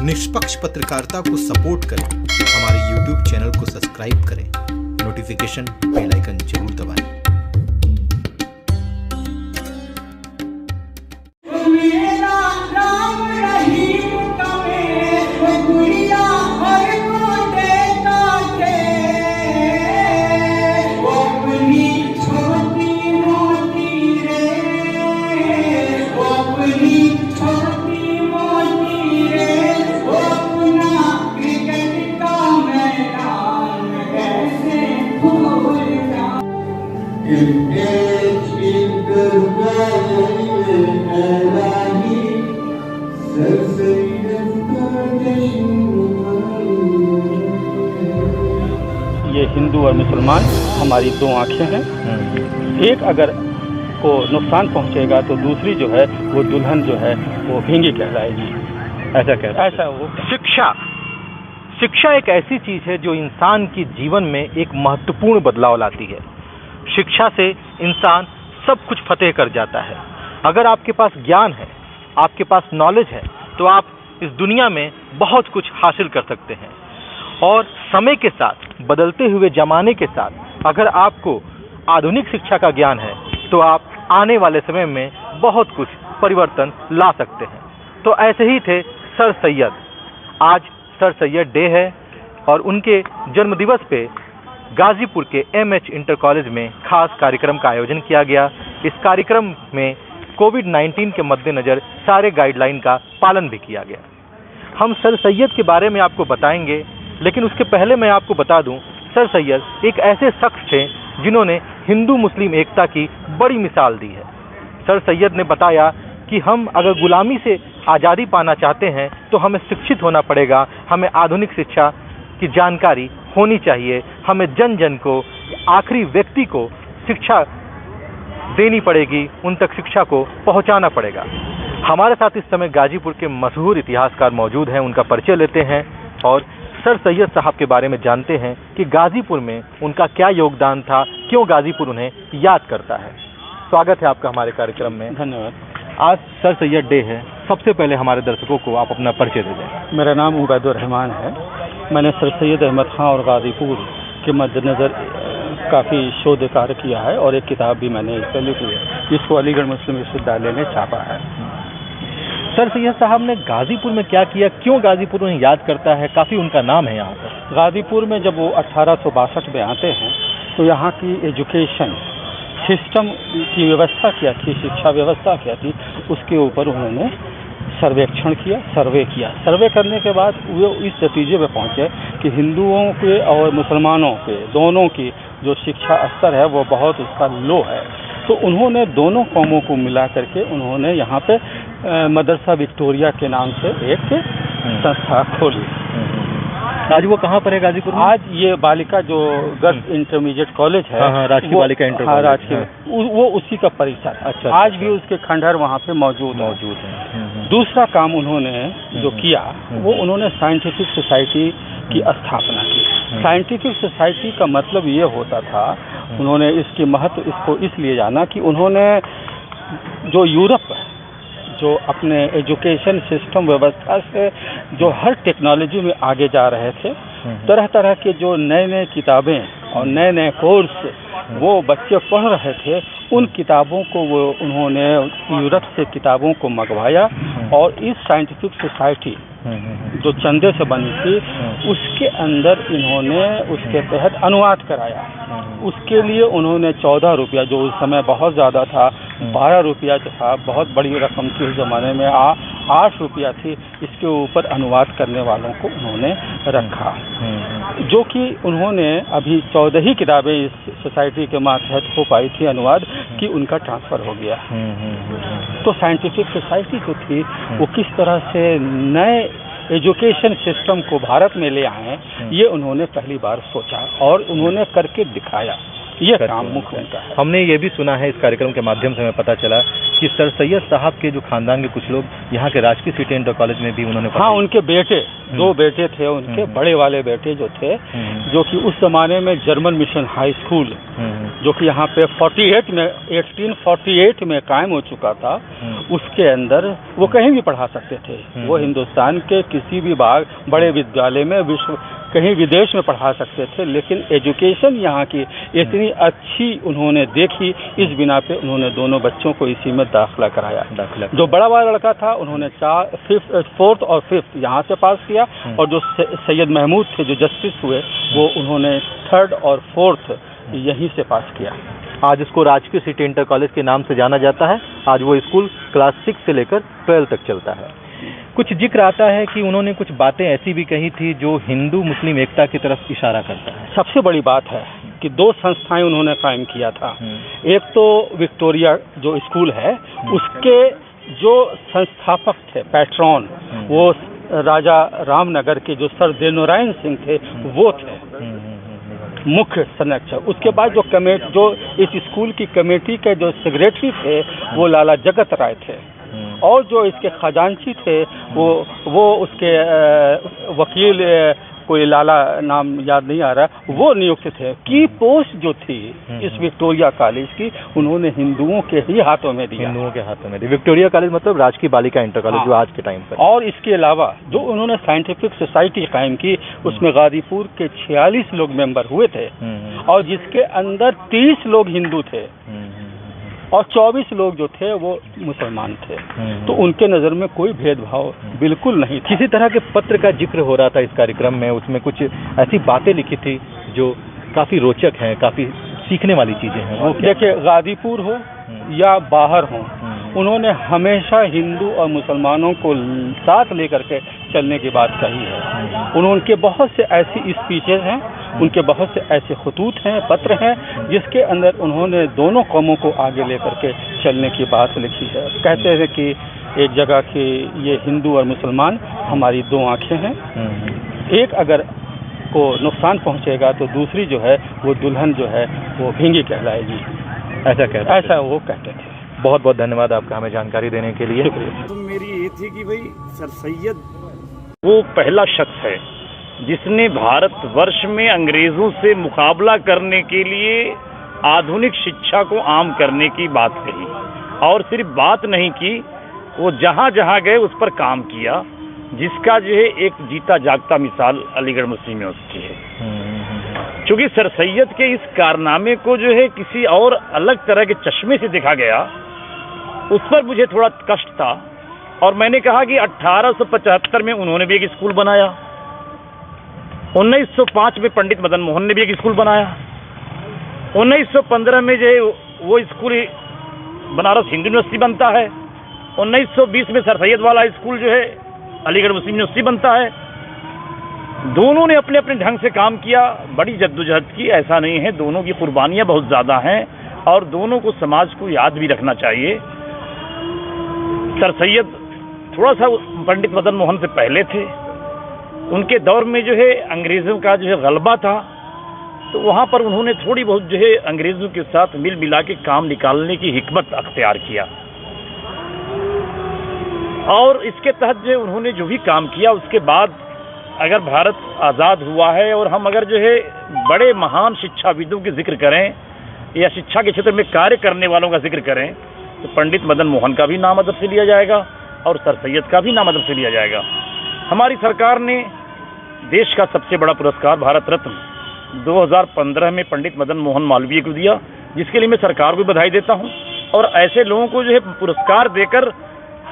निष्पक्ष पत्रकारिता को सपोर्ट करें, हमारे YouTube चैनल को सब्सक्राइब करें, नोटिफिकेशन बेल आइकन जरूर दबाएं। ये हिंदू और मुसलमान हमारी दो आंखें हैं। एक अगर को नुकसान पहुंचेगा तो दूसरी जो है वो दुल्हन जो है वो भींगी कहलाएगी। ऐसा वो शिक्षा एक ऐसी चीज़ है जो इंसान के जीवन में एक महत्वपूर्ण बदलाव लाती है। शिक्षा से इंसान सब कुछ फतेह कर जाता है। अगर आपके पास ज्ञान है, आपके पास नॉलेज है, तो आप इस दुनिया में बहुत कुछ हासिल कर सकते हैं। और समय के साथ, बदलते हुए ज़माने के साथ अगर आपको आधुनिक शिक्षा का ज्ञान है तो आप आने वाले समय में बहुत कुछ परिवर्तन ला सकते हैं। तो ऐसे ही थे सर सैयद। आज सर सैयद डे है और उनके जन्मदिवस पे गाजीपुर के MH इंटर कॉलेज में खास कार्यक्रम का आयोजन किया गया। इस कार्यक्रम में कोविड-19 के मद्देनज़र सारे गाइडलाइन का पालन भी किया गया। हम सर सैयद के बारे में आपको बताएंगे, लेकिन उसके पहले मैं आपको बता दूं, सर सैयद एक ऐसे शख्स थे जिन्होंने हिंदू मुस्लिम एकता की बड़ी मिसाल दी है। सर सैयद ने बताया कि हम अगर गुलामी से आज़ादी पाना चाहते हैं तो हमें शिक्षित होना पड़ेगा, हमें आधुनिक शिक्षा की जानकारी होनी चाहिए, हमें जन जन को, आखिरी व्यक्ति को शिक्षा देनी पड़ेगी, उन तक शिक्षा को पहुंचाना पड़ेगा। हमारे साथ इस समय गाजीपुर के मशहूर इतिहासकार मौजूद हैं, उनका परिचय लेते हैं और सर सैयद साहब के बारे में जानते हैं कि गाजीपुर में उनका क्या योगदान था, क्यों गाजीपुर उन्हें याद करता है। स्वागत है आपका हमारे कार्यक्रम में। धन्यवाद। आज सर सैयद डे है, सबसे पहले हमारे दर्शकों को आप अपना परिचय दे दें। मेरा नाम उबैदुर रहमान है। मैंने सर सैयद अहमद खां और गाजीपुर के मद्देनज़र काफ़ी शोध कार्य किया है और एक किताब भी मैंने इस पर लिखी है, जिसको अलीगढ़ मुस्लिम विश्वविद्यालय ने छापा है। सर सैयद साहब ने गाजीपुर में क्या किया, क्यों गाजीपुर उन्हें याद करता है, काफ़ी उनका नाम है यहाँ पर। गाजीपुर में जब वो 1862 में आते हैं तो यहाँ की एजुकेशन सिस्टम की व्यवस्था क्या थी, शिक्षा व्यवस्था क्या थी, उसके ऊपर उन्होंने सर्वेक्षण किया, सर्वे करने के बाद वो इस नतीजे पे पहुँचे कि हिंदुओं के और मुसलमानों के दोनों की जो शिक्षा स्तर है वो बहुत उसका लो है। तो उन्होंने दोनों कौमों को मिला करके उन्होंने यहाँ पे मदरसा विक्टोरिया के नाम से एक संस्था खोली। आज वो कहाँ पर है गाजीपुर में? आज ये बालिका जो गर्ल्स इंटरमीडिएट कॉलेज है, राजकीय बालिका इंटर कॉलेज, राजकीय, वो उसी का परिसर। अच्छा, आज भी उसके खंडहर वहाँ पे मौजूद है। दूसरा काम उन्होंने जो किया वो उन्होंने साइंटिफिक सोसाइटी की स्थापना की। साइंटिफिक सोसाइटी का मतलब ये होता था, उन्होंने इसके महत्व इसको इसलिए जाना कि उन्होंने जो यूरोप जो अपने एजुकेशन सिस्टम व्यवस्था से जो हर टेक्नोलॉजी में आगे जा रहे थे, तरह तरह के जो नए नए किताबें और नए नए कोर्स वो बच्चे पढ़ रहे थे, उन किताबों को वो उन्होंने यूरोप से किताबों को मंगवाया और इस साइंटिफिक सोसाइटी जो चंदे से बनी थी उसके अंदर इन्होंने उसके तहत अनुवाद कराया। उसके लिए उन्होंने 14 रुपया, जो उस समय बहुत ज़्यादा था, 12 रुपया जो था बहुत बड़ी रकम थी उस ज़माने में, 8 रुपया थी, इसके ऊपर अनुवाद करने वालों को उन्होंने रखा। जो कि उन्होंने अभी 14 ही किताबें इस सोसाइटी के मातहत हो पाई थी अनुवाद, कि उनका ट्रांसफ़र हो गया। तो साइंटिफिक सोसाइटी जो थी वो किस तरह से नए एजुकेशन सिस्टम को भारत में ले आए, ये उन्होंने पहली बार सोचा और उन्होंने करके दिखाया। ये काम मुख्य उनका है। हमने ये भी सुना है, इस कार्यक्रम के माध्यम से हमें पता चला कि सर सैयद साहब के जो खानदान के कुछ लोग यहाँ के राजकीय सिटी इंटर कॉलेज में भी उन्होंने हाँ, उनके बेटे, 2 बेटे थे उनके, बड़े वाले बेटे जो थे, जो कि उस जमाने में जर्मन मिशन हाई स्कूल जो कि यहाँ पे 1848 में कायम हो चुका था, उसके अंदर वो कहीं भी पढ़ा सकते थे। वो हिंदुस्तान के किसी भी भाग बड़े विद्यालय में, विश्व कहीं विदेश में पढ़ा सकते थे, लेकिन एजुकेशन यहाँ की इतनी अच्छी उन्होंने देखी, इस बिना पे उन्होंने दोनों बच्चों को इसी में दाखिला कराया। जो बड़ा वाला लड़का था उन्होंने 4th और 5th यहाँ से पास किया, और जो सैयद महमूद थे जो जस्टिस हुए वो उन्होंने 3rd और 4th यहीं से पास किया। आज इसको राजकीय सिटी इंटर कॉलेज के नाम से जाना जाता है। आज वो स्कूल क्लास 6 से लेकर 12 तक चलता है। कुछ जिक्र आता है कि उन्होंने कुछ बातें ऐसी भी कही थी जो हिंदू मुस्लिम एकता की तरफ इशारा करता है। सबसे बड़ी बात है कि 2 संस्थाएं उन्होंने कायम किया था। एक तो विक्टोरिया जो स्कूल है उसके जो संस्थापक थे, पैट्रॉन, वो राजा रामनगर के जो सर देवनारायण सिंह थे वो थे मुख्य संरक्षक। उसके बाद जो इस स्कूल की कमेटी के जो सेक्रेटरी थे वो लाला जगत राय थे, और जो इसके खजांची थे वो उसके वकील कोई लाला नाम याद नहीं आ रहा, वो नियुक्त थे। की पोस्ट जो थी इस विक्टोरिया कॉलेज की उन्होंने हिंदुओं के ही हाथों में दिया। हिंदुओं के हाथों में दी। विक्टोरिया कॉलेज मतलब राजकीय बालिका इंटर कॉलेज। हाँ। जो आज के टाइम पर। और इसके अलावा जो उन्होंने साइंटिफिक सोसाइटी कायम की उसमें गाजीपुर के 46 लोग मेंबर हुए थे, और जिसके अंदर 30 लोग हिंदू थे और 24 लोग जो थे वो मुसलमान थे। तो उनके नज़र में कोई भेदभाव बिल्कुल नहीं था। किसी तरह के पत्र का जिक्र हो रहा था इस कार्यक्रम में, उसमें कुछ ऐसी बातें लिखी थी जो काफ़ी रोचक हैं, काफ़ी सीखने वाली चीज़ें हैं। वो देखिए, गाजीपुर हो या बाहर हो, उन्होंने हमेशा हिंदू और मुसलमानों को साथ लेकर के चलने की बात कही है। उनके बहुत से ऐसी स्पीचेस हैं, उनके बहुत से ऐसे खतूत हैं, पत्र हैं, जिसके अंदर उन्होंने दोनों कौमों को आगे लेकर के चलने की बात लिखी है। कहते हैं कि एक जगह कि ये हिंदू और मुसलमान हमारी 2 आँखें हैं, एक अगर को नुकसान पहुंचेगा तो दूसरी जो है वो दुल्हन जो है वो भींगी कहलाएगी। ऐसा वो कहते थे। बहुत बहुत धन्यवाद आपका हमें जानकारी देने के लिए। तो मेरी ये थी कि भाई सर सैयद वो पहला शख्स है जिसने भारतवर्ष में अंग्रेजों से मुकाबला करने के लिए आधुनिक शिक्षा को आम करने की बात कही, और सिर्फ बात नहीं की, वो जहाँ जहाँ गए उस पर काम किया, जिसका जो है एक जीता जागता मिसाल अलीगढ़ मुस्लिम यूनिवर्सिटी है। चूँकि सर सैयद के इस कारनामे को जो है किसी और अलग तरह के चश्मे से देखा गया, उस पर मुझे थोड़ा कष्ट था, और मैंने कहा कि 1875 में उन्होंने भी एक स्कूल बनाया, 1905 में पंडित मदन मोहन ने भी एक स्कूल बनाया, 1915 में जो है वो स्कूल बनारस हिंदू यूनिवर्सिटी बनता है, 1920 में सर सैयद वाला स्कूल जो है अलीगढ़ मुस्लिम यूनिवर्सिटी बनता है। दोनों ने अपने अपने ढंग से काम किया, बड़ी जद्दोजहद की, ऐसा नहीं है, दोनों की कुर्बानियां बहुत ज़्यादा हैं, और दोनों को समाज को याद भी रखना चाहिए। सर सैयद थोड़ा सा पंडित मदन मोहन से पहले थे, उनके दौर में जो है अंग्रेज़ों का जो है गलबा था, तो वहाँ पर उन्होंने थोड़ी बहुत जो है अंग्रेज़ों के साथ मिल मिला के काम निकालने की हिकमत अख्तियार किया, और इसके तहत जो उन्होंने जो भी काम किया, उसके बाद अगर भारत आज़ाद हुआ है और हम अगर जो है बड़े महान शिक्षाविदों के जिक्र करें या शिक्षा के क्षेत्र में कार्य करने वालों का जिक्र करें, तो पंडित मदन मोहन का भी नाम अदब से लिया जाएगा और सर सैयद का भी नाम अदब से लिया जाएगा। हमारी सरकार ने देश का सबसे बड़ा पुरस्कार भारत रत्न 2015 में पंडित मदन मोहन मालवीय को दिया, जिसके लिए मैं सरकार को बधाई देता हूं। और ऐसे लोगों को जो है पुरस्कार देकर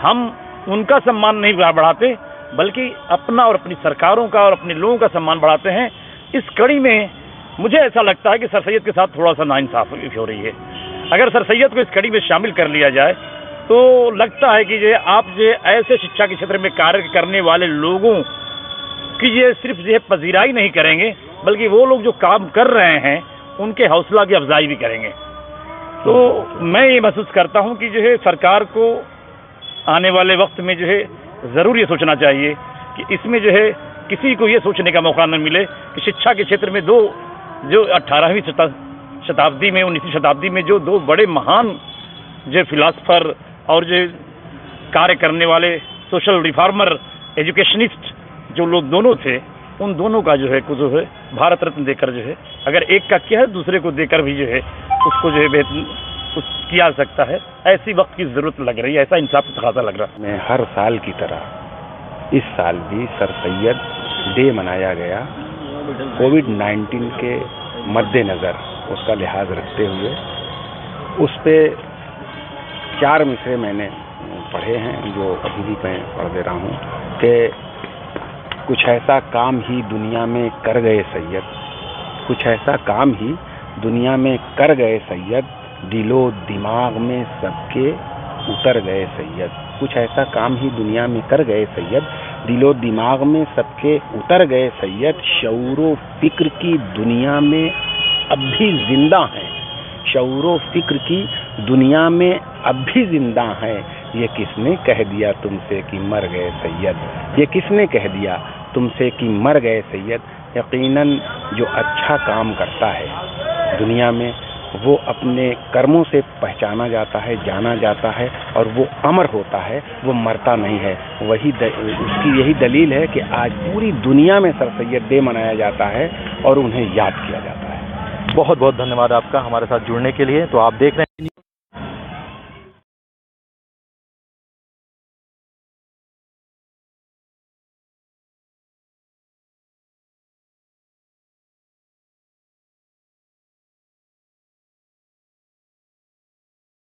हम उनका सम्मान नहीं बढ़ाते, बल्कि अपना और अपनी सरकारों का और अपने लोगों का सम्मान बढ़ाते हैं। इस कड़ी में मुझे ऐसा लगता है कि सर सैयद के साथ थोड़ा सा नाइंसाफ़ी हो रही है। अगर सर सैयद को इस कड़ी में शामिल कर लिया जाए तो लगता है कि जो आप जो ऐसे शिक्षा के क्षेत्र में कार्य करने वाले लोगों की ये सिर्फ जो है पजीराई नहीं करेंगे, बल्कि वो लोग जो काम कर रहे हैं उनके हौसला की अफजाई भी करेंगे। तो मैं ये महसूस करता हूँ कि जो है सरकार को आने वाले वक्त में जो है ज़रूर ये सोचना चाहिए कि इसमें जो है किसी को ये सोचने का मौका न मिले कि शिक्षा के क्षेत्र में जो 18वीं शताब्दी में 19वीं शताब्दी में जो 2 बड़े महान जो फिलासफर और जो कार्य करने वाले सोशल रिफॉर्मर एजुकेशनिस्ट जो लोग दोनों थे, उन दोनों का जो है भारत रत्न देकर जो है अगर एक का किया है दूसरे को देकर भी जो है उसको जो है कुछ किया जा सकता है। ऐसी वक्त की ज़रूरत लग रही है, ऐसा इंसाफ का तकाज़ा लग रहा है। में हर साल की तरह इस साल भी सर सैयद डे मनाया गया। कोविड-19 के मद्देनज़र उसका लिहाज रखते हुए उस पे 4 मिसरे मैंने पढ़े हैं जो अभी भी मैं पढ़ दे रहा हूँ कि कुछ ऐसा काम ही दुनिया में कर गए सैयद, कुछ ऐसा काम ही दुनिया में कर गए सैयद, दिलो दिमाग में सबके उतर गए सैयद। कुछ ऐसा काम ही दुनिया में कर गए सैयद, दिलो दिमाग में सबके उतर गए सैयद। शऊरो फिक्र की दुनिया में अब भी जिंदा हैं, शऊरो फिक्र की दुनिया में अब भी जिंदा हैं। ये किसने कह दिया तुमसे कि मर गए सैयद, ये किसने कह दिया तुमसे कि मर गए सैयद। यकीनन जो अच्छा काम करता है दुनिया में वो अपने कर्मों से पहचाना जाता है, जाना जाता है और वो अमर होता है, वो मरता नहीं है। उसकी यही दलील है कि आज पूरी दुनिया में सर सैयद डे मनाया जाता है और उन्हें याद किया जाता है। बहुत बहुत धन्यवाद आपका हमारे साथ जुड़ने के लिए। तो आप देख रहे हैं